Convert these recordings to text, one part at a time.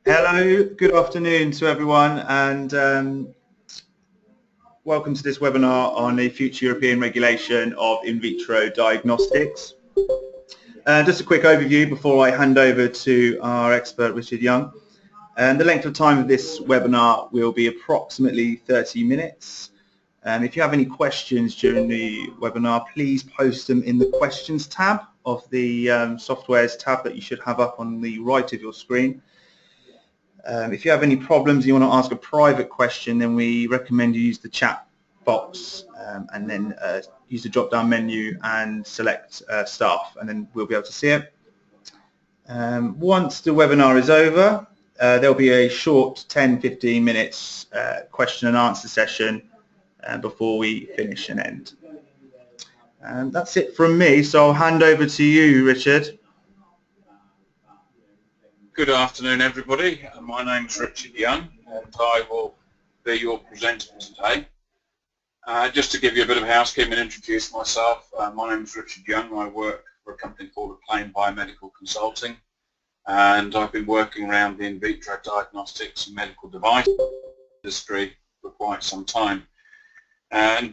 Hello, good afternoon to everyone, and welcome to this webinar on the future European regulation of in vitro diagnostics. Just a quick overview before I hand over to our expert Richard Young. The length of time of this webinar will be approximately 30 minutes. If you have any questions during the webinar, please post them in the questions tab of the softwares tab that you should have up on the right of your screen. If you have any problems, you want to ask a private question, then we recommend you use the chat box and then use the drop-down menu and select staff, and then we'll be able to see it. Once the webinar is over, there'll be a short 10-15 minutes question and answer session before we finish and end. That's it from me, so I'll hand over to you, Richard. Good afternoon, everybody. My name is Richard Young, and I will be your presenter today. Just to give you a bit of housekeeping and introduce myself, my name is Richard Young. I work for a company called Acclaim Biomedical Consulting, and I've been working around the in vitro diagnostics and medical device industry for quite some time. And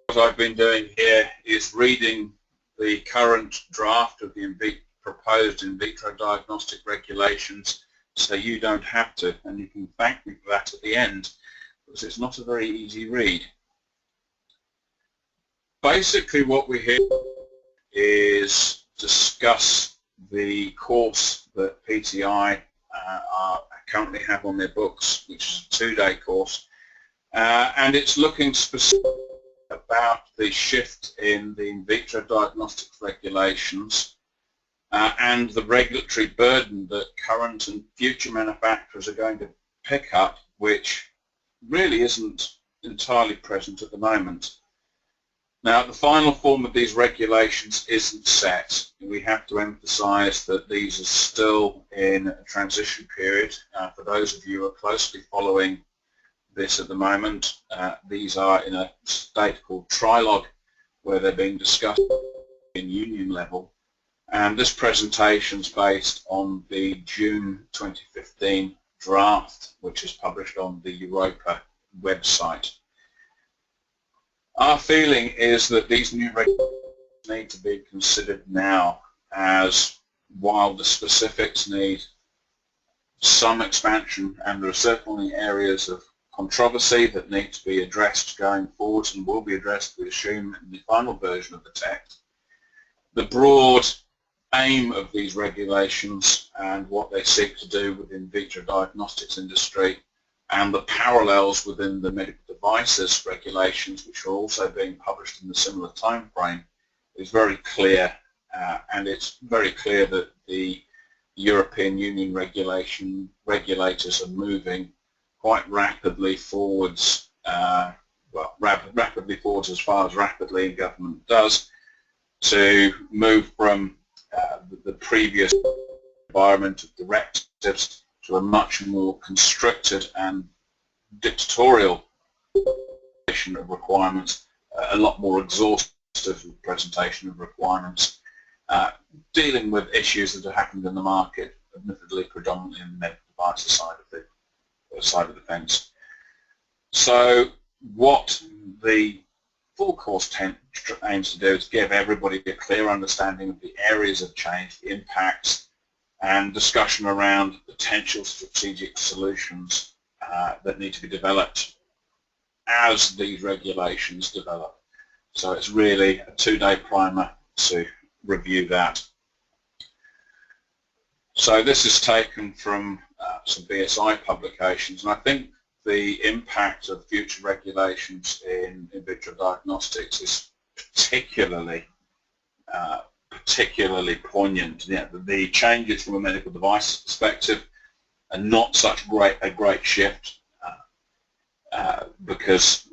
what I've been doing here is reading the current draft of the proposed in vitro diagnostic regulations, so you don't have to, and you can thank me for that at the end, because it's not a very easy read. Basically what we here is discuss the course that PTI currently have on their books, which is a 2-day course, and it's looking specifically about the shift in the in vitro diagnostics regulations and the regulatory burden that current and future manufacturers are going to pick up, which really isn't entirely present at the moment. Now, the final form of these regulations isn't set. We have to emphasize that these are still in a transition period. For those of you who are closely following this at the moment, these are in a state called trilogue, where they're being discussed in union level. And this presentation is based on the June 2015 draft, which is published on the Europa website. Our feeling is that these new regulations need to be considered now, as while the specifics need some expansion, and there are certainly areas of controversy that need to be addressed going forward and will be addressed, we assume, in the final version of the text. The broad aim of these regulations and what they seek to do with the in vitro diagnostics industry and the parallels within the medical devices regulations, which are also being published in a similar time frame, is very clear, and it's very clear that the European Union regulators are moving quite rapidly forwards, rapidly forwards as far as rapidly a government does, to move from the previous environment of directives to a much more constricted and dictatorial presentation of requirements, a lot more exhaustive presentation of requirements, dealing with issues that have happened in the market, admittedly predominantly in the medical devices side of the fence. So what the full course aims to do is give everybody a clear understanding of the areas of change, the impacts, and discussion around potential strategic solutions that need to be developed as these regulations develop. So it's really a 2-day primer to review that. So this is taken from some BSI publications, and I think the impact of future regulations in vitro diagnostics is particularly poignant. Yeah, the changes from a medical device perspective are not such a great shift because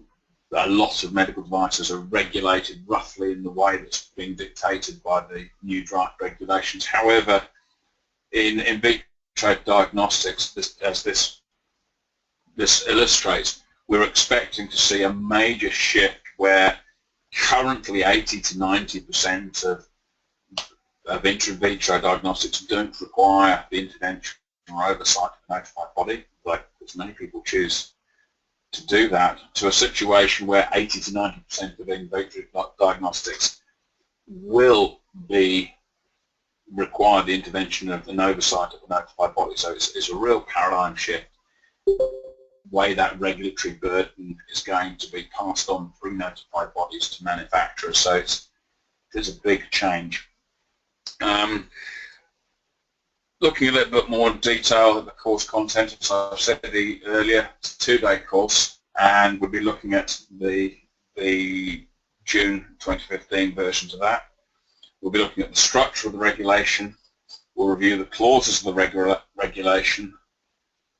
a lot of medical devices are regulated roughly in the way that's being dictated by the new draft regulations. However, in vitro diagnostics, as this illustrates, we're expecting to see a major shift where currently 80 to 90% of in vitro diagnostics don't require the intervention or oversight of a notified body, like as many people choose to do that, to a situation where 80 to 90% of in vitro diagnostics will require the intervention of an oversight of a notified body. So it's a real paradigm shift, the way that regulatory burden is going to be passed on through notified bodies to manufacturers. So there's a big change. Looking a little bit more in detail at the course content, as I've said earlier, it's a 2-day course, and we'll be looking at the June 2015 versions of that. We'll be looking at the structure of the regulation. We'll review the clauses of the regulation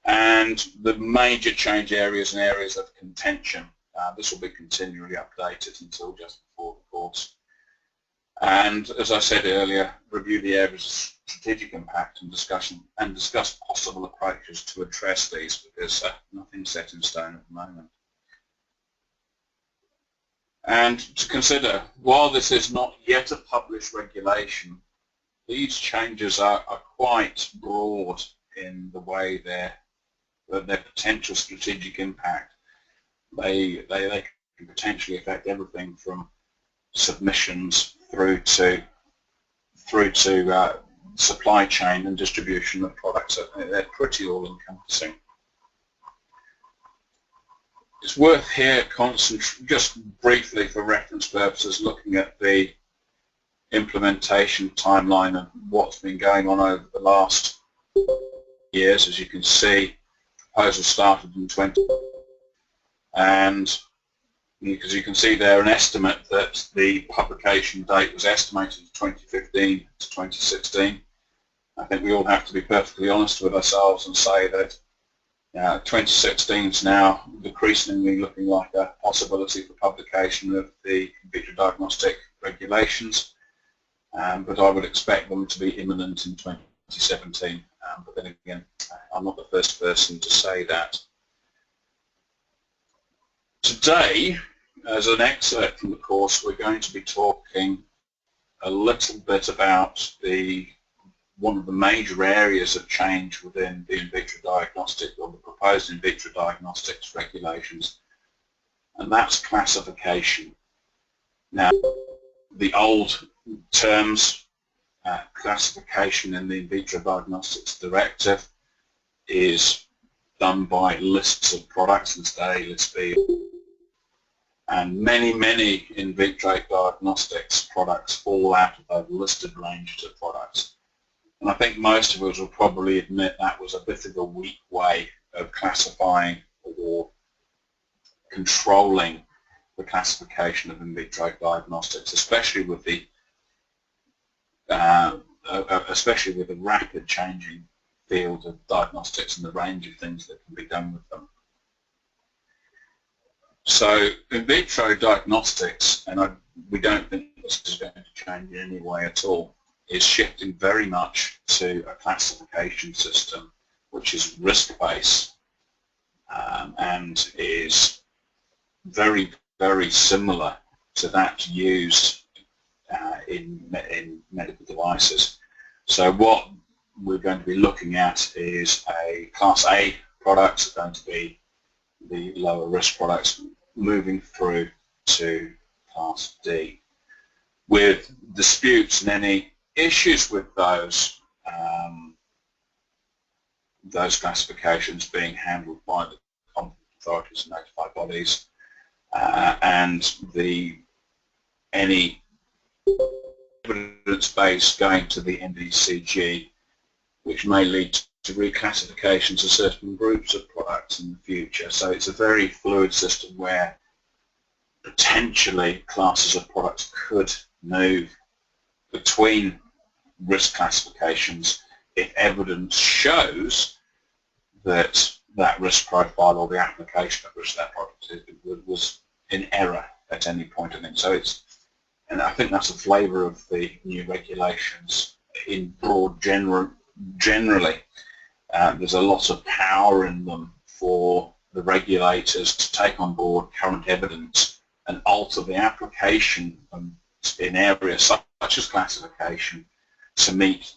and the major change areas and areas of contention. This will be continually updated until just before the course. And as I said earlier, review the areas of strategic impact and discuss possible approaches to address these, because nothing's set in stone at the moment. And to consider, while this is not yet a published regulation, these changes are quite broad in the way their potential strategic impact. They can potentially affect everything from submissions through to supply chain and distribution of products. They're pretty all-encompassing. It's worth here just briefly for reference purposes looking at the implementation timeline of what's been going on over the last years. As you can see, the proposal started in 20, and because you can see there an estimate that the publication date was estimated as 2015 to 2016. I think we all have to be perfectly honest with ourselves and say that 2016 is now decreasingly looking like a possibility for publication of the Vitro diagnostic regulations, but I would expect them to be imminent in 2017. But then again, I'm not the first person to say that. Today, as an excerpt from the course, we're going to be talking a little bit about one of the major areas of change within the in vitro diagnostic, or the proposed in vitro diagnostics regulations, and that's classification. Now, the old terms, classification in the in vitro diagnostics directive, is done by lists of products, list A, list B, and many in vitro diagnostics products fall out of those listed ranges of products. And I think most of us will probably admit that was a bit of a weak way of classifying or controlling the classification of in vitro diagnostics, especially with the rapid changing field of diagnostics and the range of things that can be done with them. So in vitro diagnostics, and we don't think this is going to change in any way at all, is shifting very much to a classification system which is risk-based and is very similar to that used in medical devices. So what we're going to be looking at is a Class A products are going to be the lower risk products, moving through to Class D, with disputes and any issues with those classifications being handled by the competent authorities and notified bodies, and any evidence base going to the NDCG, which may lead to reclassifications of certain groups of products in the future. So it's a very fluid system where potentially classes of products could move between risk classifications if evidence shows that that risk profile or the application of which that product was in error at any point in it. So and I think that's a flavour of the new regulations in broad generally. There's a lot of power in them for the regulators to take on board current evidence and alter the application in areas such as classification to meet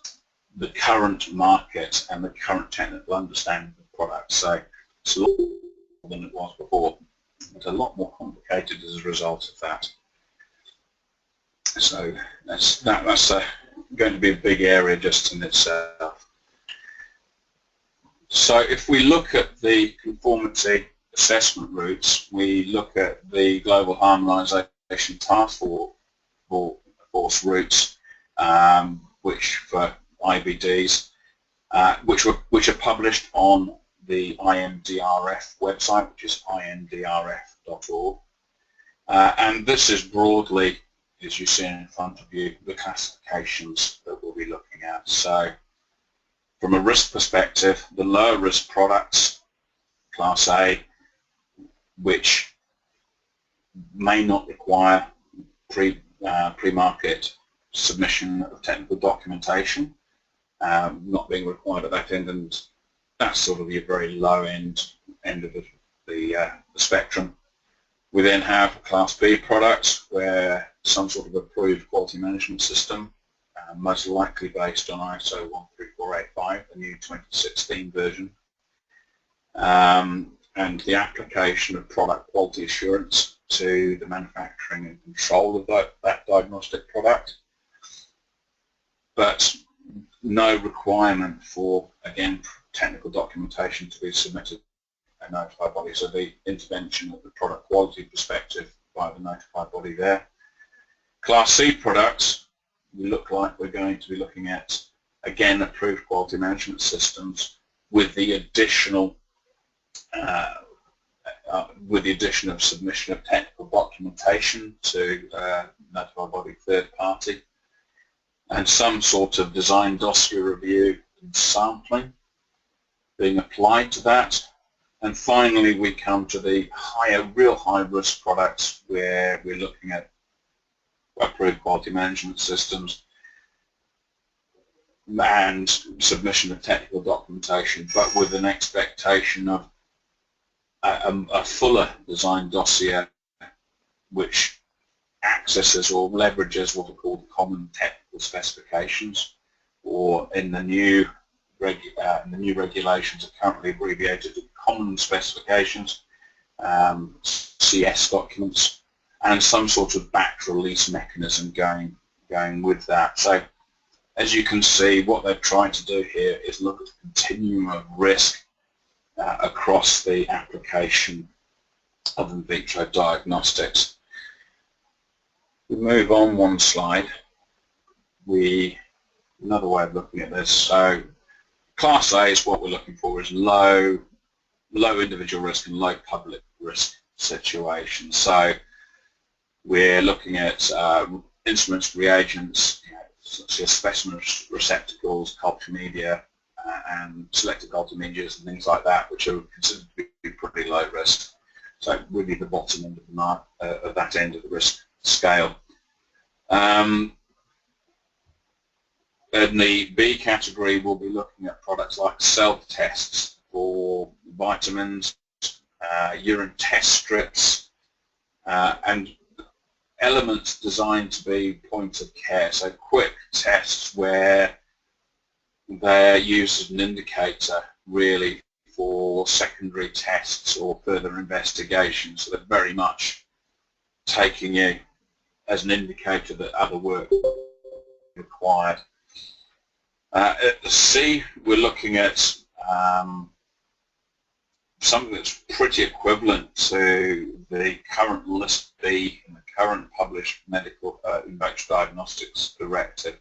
the current market and the current technical understanding of the product. So it's a lot more than it was before. It's a lot more complicated as a result of that. So that's going to be a big area just in itself. So if we look at the conformity assessment routes, we look at the Global Harmonisation Task Force routes, which for IVDs, which are published on the IMDRF website, which is imdrf.org. And this is broadly, as you see in front of you, the classifications that we'll be looking at. So from a risk perspective, the lower risk products, Class A, which may not require pre-market submission of technical documentation, not being required at that end, and that's sort of your very low end of the spectrum. We then have Class B products where some sort of approved quality management system, most likely based on ISO 13485, the new 2016 version, and the application of product quality assurance to the manufacturing and control of that diagnostic product, but no requirement for, again, technical documentation to be submitted a notified body. So the intervention of the product quality perspective by the notified body there. Class C products, we look like we're going to be looking at, again, approved quality management systems with the additional addition of submission of technical documentation to notified body third party, and some sort of design dossier review and sampling being applied to that. And finally, we come to the real high risk products where we're looking at approved quality management systems and submission of technical documentation, but with an expectation of a fuller design dossier which accesses or leverages what are called common technical specifications, or in the new regulations are currently abbreviated to common specifications, CS documents, and some sort of batch release mechanism going with that. So as you can see, what they're trying to do here is look at the continuum of risk across the application of in vitro diagnostics. We move on one slide. Another way of looking at this. So Class A is what we're looking for, is low individual risk and low public risk situations. So we're looking at instruments, reagents, such as specimen receptacles, culture media, and selected culture medias and things like that, which are considered to be pretty low risk. So really the bottom end of that end of the risk scale. In the B category, we'll be looking at products like self-tests for vitamins, urine test strips, and elements designed to be point of care, so quick tests where they're used as an indicator really for secondary tests or further investigations. So they're very much taking you as an indicator that other work is required. At the C, we're looking at something that's pretty equivalent to the current list B in the current published medical in vitro diagnostics directive.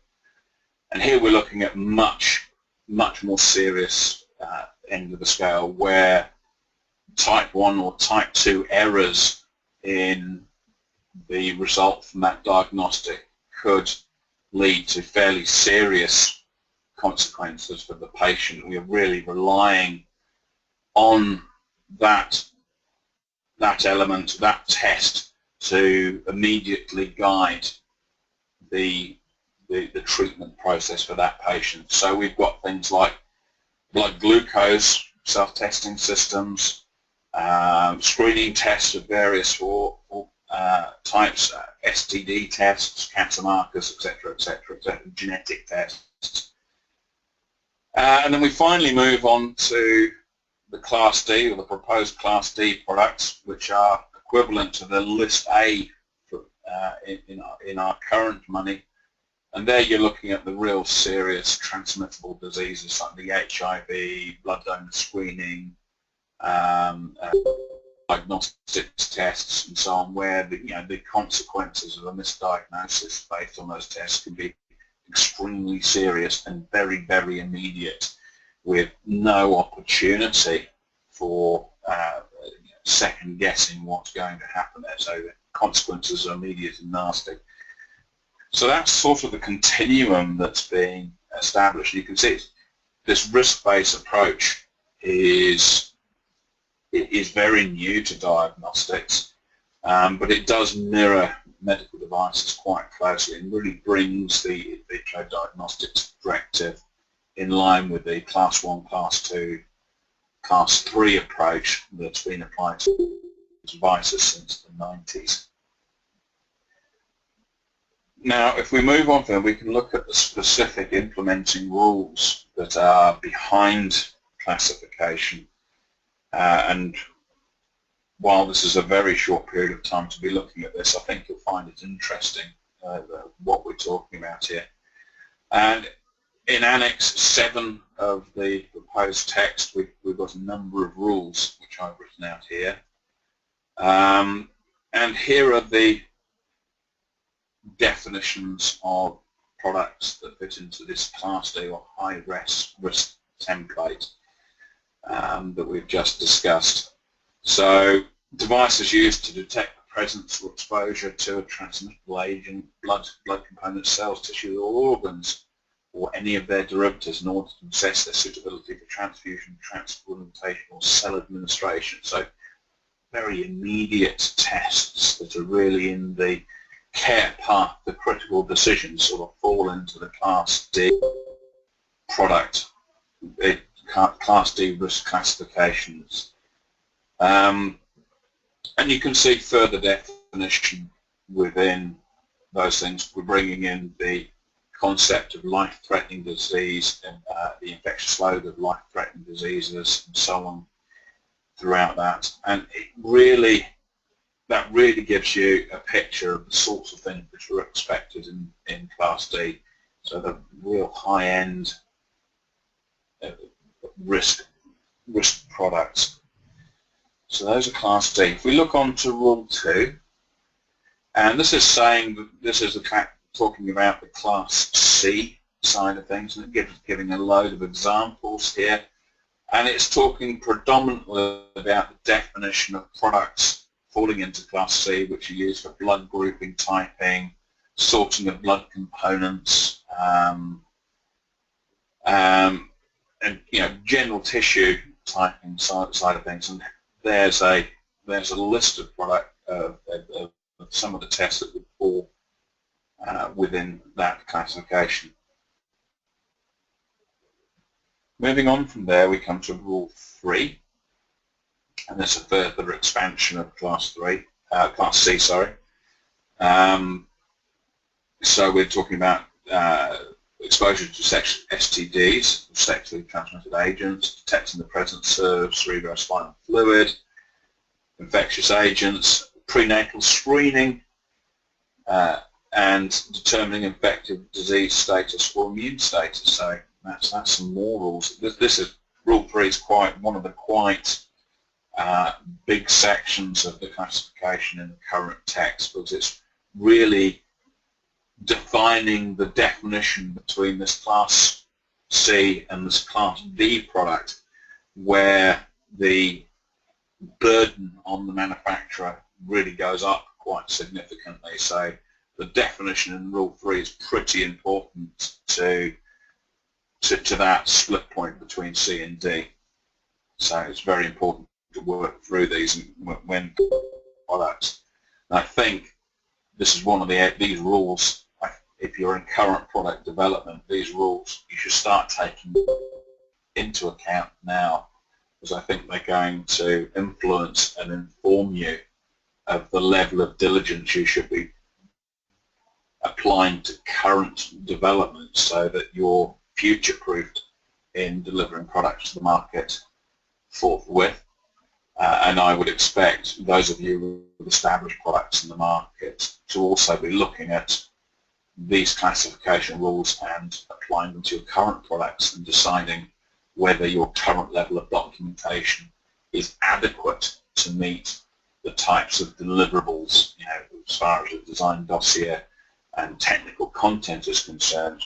And here we're looking at much more serious end of the scale, where type 1 or type 2 errors in the result from that diagnostic could lead to fairly serious consequences for the patient. We are really relying on that element, that test, to immediately guide the treatment process for that patient. So we've got things like blood glucose self-testing systems, screening tests of various types, STD tests, cancer markers, etc., genetic tests. And then we finally move on to the Class D, or the proposed Class D products, which are equivalent to the List A for, in our current money. And there you're looking at the real serious transmittable diseases like the HIV, blood donor screening, diagnostics tests and so on, where the consequences of a misdiagnosis based on those tests can be extremely serious and very, very immediate, with no opportunity for second guessing what's going to happen there. So the consequences are immediate and nasty. So that's sort of the continuum that's being established. You can see this risk-based approach is very new to diagnostics, but it does mirror medical devices quite closely and really brings the Vitro Diagnostics Directive in line with the Class 1, Class 2, Class 3 approach that's been applied to devices since the 90s. Now, if we move on then, we can look at the specific implementing rules that are behind classification. And while this is a very short period of time to be looking at this, I think you'll find it interesting what we're talking about here. And in Annex VII of the proposed text, we've got a number of rules which I've written out here. And here are the definitions of products that fit into this Class D or high risk template that we've just discussed. So devices used to detect the presence or exposure to a transmittable agent, blood components, cells, tissue or organs, or any of their derivatives in order to assess their suitability for transfusion, transplantation or cell administration. So very immediate tests that are really in the care path, the critical decisions sort of fall into the Class D product, Class D risk classifications. And you can see further definition within those things. We're bringing in the concept of life-threatening disease and the infectious load of life-threatening diseases and so on throughout that. And that really gives you a picture of the sorts of things which are expected in Class D. So the real high-end risk products. So those are Class D. If we look on to Rule 2, and this is saying that this is talking about the Class C side of things, and it's giving a load of examples here, and it's talking predominantly about the definition of products falling into Class C, which are used for blood grouping, typing, sorting of blood components, and general tissue typing side of things. And there's a list of of some of the tests that would fall within that classification. Moving on from there, we come to Rule 3. And there's a further expansion of Class C, sorry. So we're talking about exposure to STDs, sexually transmitted agents, detecting the presence of cerebrospinal fluid, infectious agents, prenatal screening, and determining infective disease status or immune status. So that's some more rules. This is Rule 3 is one of the quite big sections of the classification in the current text, because it's really defining the definition between this Class C and this Class D product, where the burden on the manufacturer really goes up quite significantly. So the definition in Rule 3 is pretty important to that split point between C and D. So it's very important to work through these when products. And I think this is one of these rules. If you're in current product development, these rules you should start taking into account now, because I think they're going to influence and inform you of the level of diligence you should be applying to current development, so that you're future-proofed in delivering products to the market forthwith. And I would expect those of you with established products in the market to also be looking at these classification rules and applying them to your current products and deciding whether your current level of documentation is adequate to meet the types of deliverables, as far as the design dossier and technical content is concerned,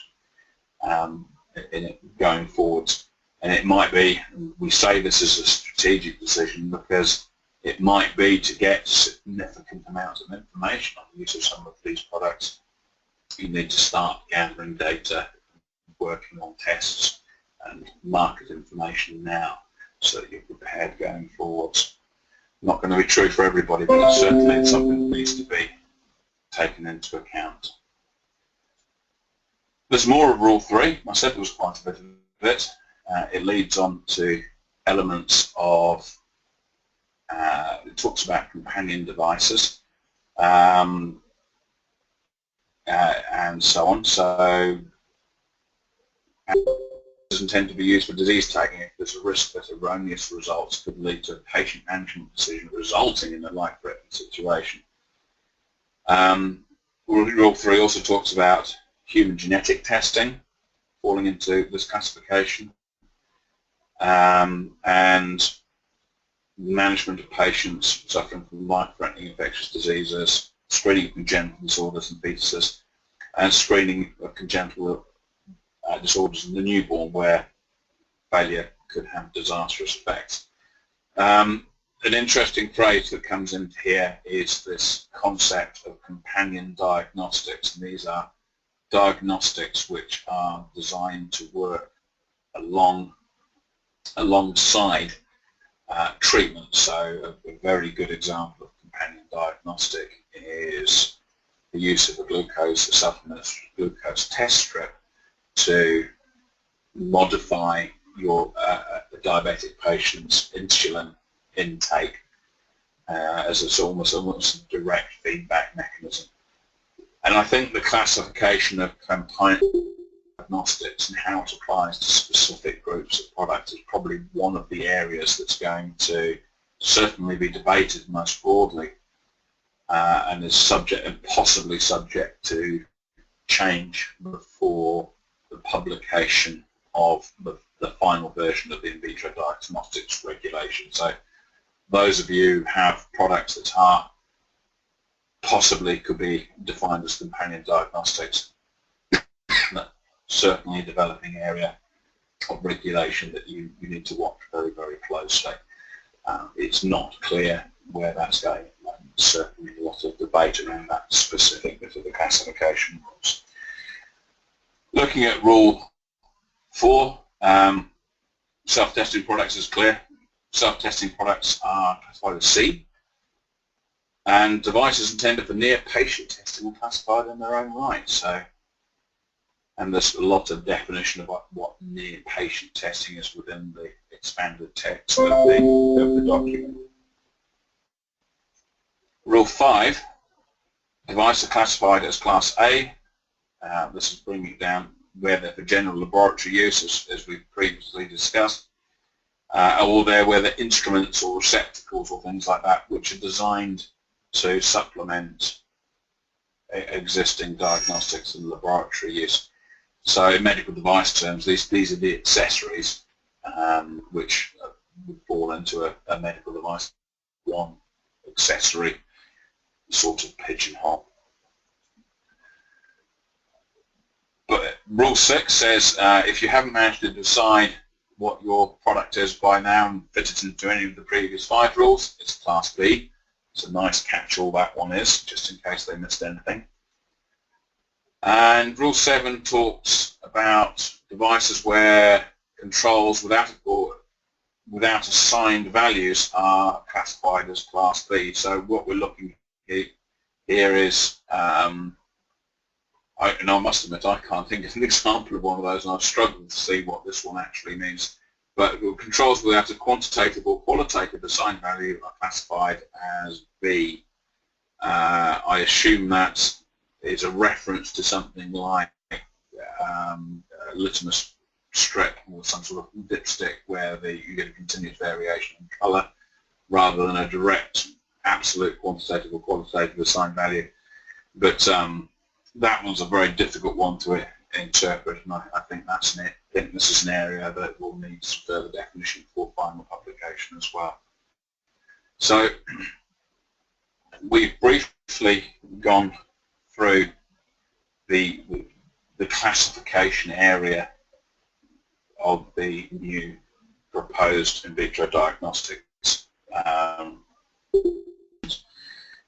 in it going forwards. And it might be, we say this is a strategic decision because it might be to get significant amounts of information on the use of some of these products. You need to start gathering data, working on tests and market information now so that you're prepared going forwards. Not going to be true for everybody, but it's certainly something that needs to be taken into account. There's more of Rule 3. I said there was quite a bit of it. It leads on to elements of, it talks about companion devices and so on. So it doesn't tend to be used for disease tagging if there's a risk that erroneous results could lead to a patient management decision resulting in a life-threatening situation. Rule 3 also talks about human genetic testing falling into this classification, and management of patients suffering from life-threatening infectious diseases, screening of congenital disorders in fetuses, and screening of congenital disorders in the newborn where failure could have disastrous effects. An interesting phrase that comes into here is this concept of companion diagnostics, and these are diagnostics which are designed to work alongside treatment. So a very good example of companion diagnostic is the use of a self-administered glucose test strip to modify your diabetic patient's insulin intake as almost a direct feedback mechanism. And I think the classification of companion diagnostics and how it applies to specific groups of products is probably one of the areas that's going to certainly be debated most broadly and is subject and possibly subject to change before the publication of the final version of the In Vitro Diagnostics Regulation. So those of you who have products that are possibly could be defined as companion diagnostics, certainly a developing area of regulation that you need to watch very, very closely. It's not clear where that's going. There's certainly a lot of debate around that specific bit of the classification rules. Looking at Rule 4, self-testing products is clear. Self-testing products are classified as C, and devices intended for near-patient testing are classified in their own right. So, and there's a lot of definition of what near-patient testing is within the expanded text of the document. Rule 5, devices are classified as Class A. This is bringing it down where they're for general laboratory use, as we've previously discussed, or where they're instruments or receptacles or things like that, which are designed to supplement existing diagnostics and laboratory use. So in medical device terms, these are the accessories which would fall into a medical device, one accessory sort of pigeonhole. But Rule 6 says if you haven't managed to decide what your product is by now and fit it into any of the previous 5 rules, it's Class B. It's a nice catch-all, that one is, just in case they missed anything. And Rule 7 talks about devices where controls without assigned values are classified as Class B. So what we're looking at here is, and I must admit I can't think of an example of one of those, and I've struggled to see what this one actually means. But controls without a quantitative or qualitative assigned value are classified as B. I assume that is a reference to something like litmus strip or some sort of dipstick where you get a continuous variation in colour rather than a direct absolute quantitative or qualitative assigned value. But that one's a very difficult one to interpret, and I think this is an area that will need some further definition for final publication as well. So we've briefly gone through the classification area of the new proposed in vitro diagnostics.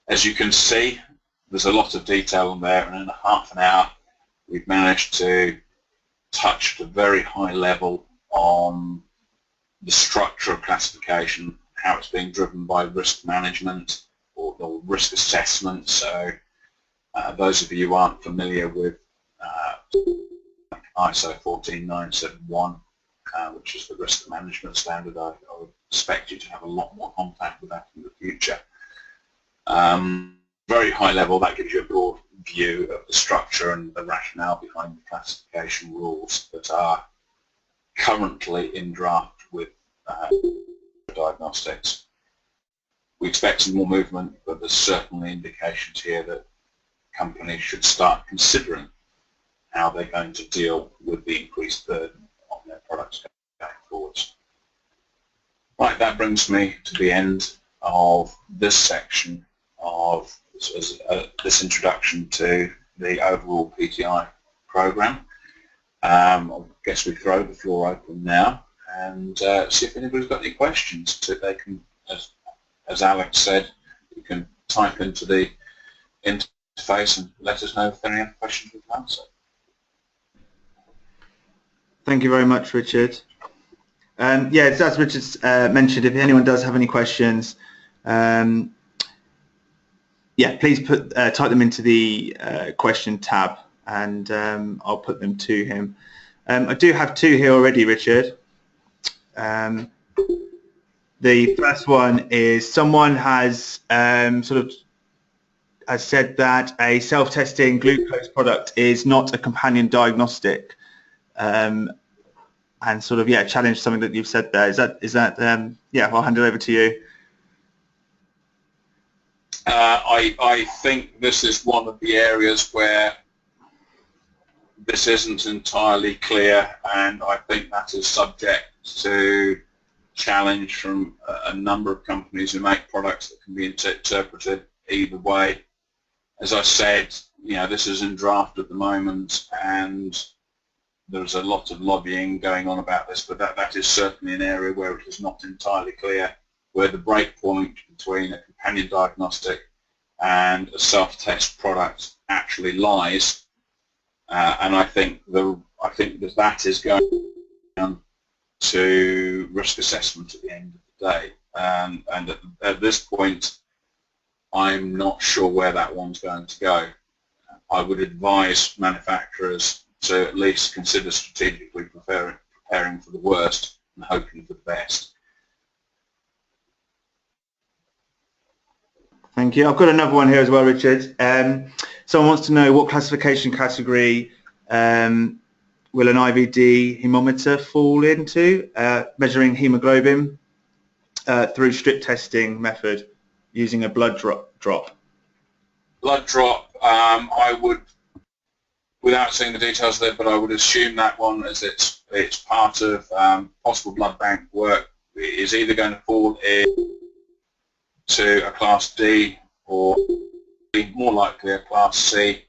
As you can see, there's a lot of detail in there, and in half an hour we've managed to touch at a very high level on the structure of classification, how it's being driven by risk management or risk assessment. So those of you who aren't familiar with ISO 14971, which is the risk management standard, I would expect you to have a lot more contact with that in the future. Very high level, that gives you a broad view of the structure and the rationale behind the classification rules that are currently in draft with diagnostics. We expect some more movement, but there's certainly indications here that companies should start considering how they're going to deal with the increased burden on their products going forwards. Right, that brings me to the end of this section of this introduction to the overall PTI program. I guess we throw the floor open now and see if anybody's got any questions. So they can, as Alex said, you can type into the interface and let us know if there are any other questions we can answer. Thank you very much, Richard. Yeah, as Richard mentioned, if anyone does have any questions, yeah, please type them into the question tab, and I'll put them to him. I do have two here already, Richard. The first one is someone has has said that a self-testing glucose product is not a companion diagnostic, and challenge something that you've said there. Is that yeah? I'll hand it over to you. I think this is one of the areas where this isn't entirely clear, and I think that is subject to challenge from a number of companies who make products that can be interpreted either way. As I said, this is in draft at the moment, and there's a lot of lobbying going on about this, but that is certainly an area where it is not entirely clear where the break point between a companion diagnostic and a self-test product actually lies, and I think that is going to risk assessment at the end of the day, and at this point I'm not sure where that one's going to go. I would advise manufacturers to at least consider strategically preparing for the worst and hoping for the best. Thank you. I've got another one here as well, Richard. Someone wants to know what classification category will an IVD hemometer fall into, measuring hemoglobin through strip testing method using a blood drop. Blood drop, I would, without seeing the details there, but I would assume that one, as it's part of possible blood bank work, is either going to fall into a Class D or more likely a Class C,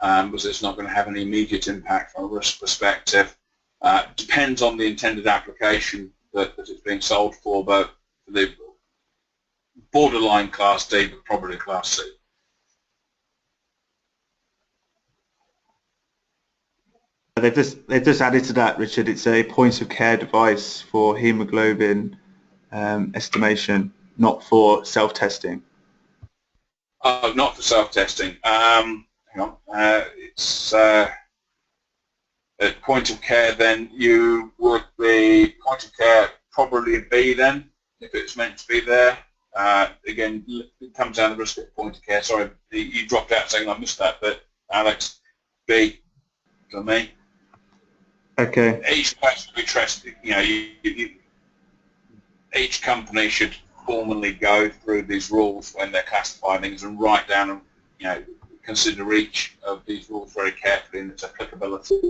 because it's not going to have any immediate impact from a risk perspective. Depends on the intended application that it's being sold for, but the borderline Class D, but probably Class C. They've just added to that, Richard. It's a point of care device for hemoglobin estimation, not for self-testing. Oh, not for self-testing. Hang on. It's at point of care. Then you would be point of care probably B then, if it's meant to be there. Again, it comes down to the risk at point of care. Sorry, you dropped out saying I missed that, but Alex, B for me. Okay. Each place will be trusted. Each company should formally go through these rules when they're classifying things and write down and consider each of these rules very carefully in its applicability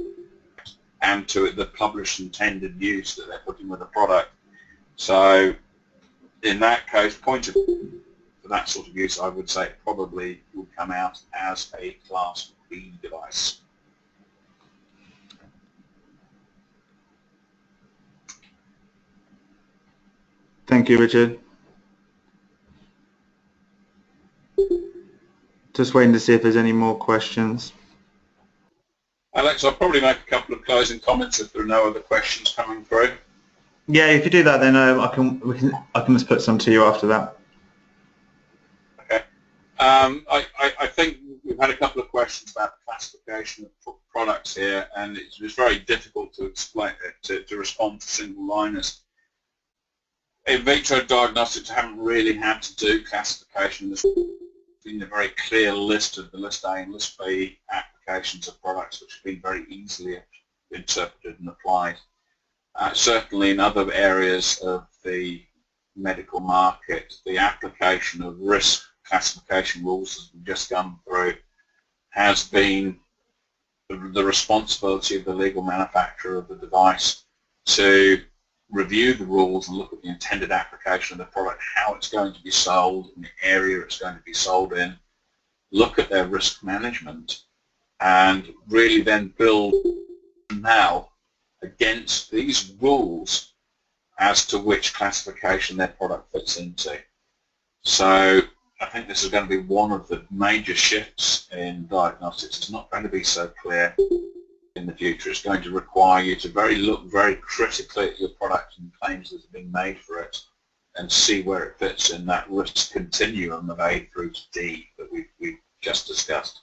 and to the published intended use that they're putting with the product. So in that case, for that sort of use, I would say it probably would come out as a Class B device. Thank you, Richard. Just waiting to see if there's any more questions. Alex, I'll probably make a couple of closing comments if there are no other questions coming through. Yeah, if you do that, then I can just put some to you after that. Okay. I think we've had a couple of questions about the classification of products here, and it's very difficult to explain to respond to single-liners. In vitro diagnostics haven't really had to do classification. There's been a very clear list of the list A and list B applications of products which have been very easily interpreted and applied. Certainly in other areas of the medical market, the application of risk classification rules, as we've just gone through, has been the responsibility of the legal manufacturer of the device to review the rules and look at the intended application of the product, how it's going to be sold, and the area it's going to be sold in, look at their risk management, and really then build now against these rules as to which classification their product fits into. So I think this is going to be one of the major shifts in diagnostics. It's not going to be so clear in the future. It's going to require you to look very critically at your product and claims that have been made for it and see where it fits in that risk continuum of A through to D that we've just discussed.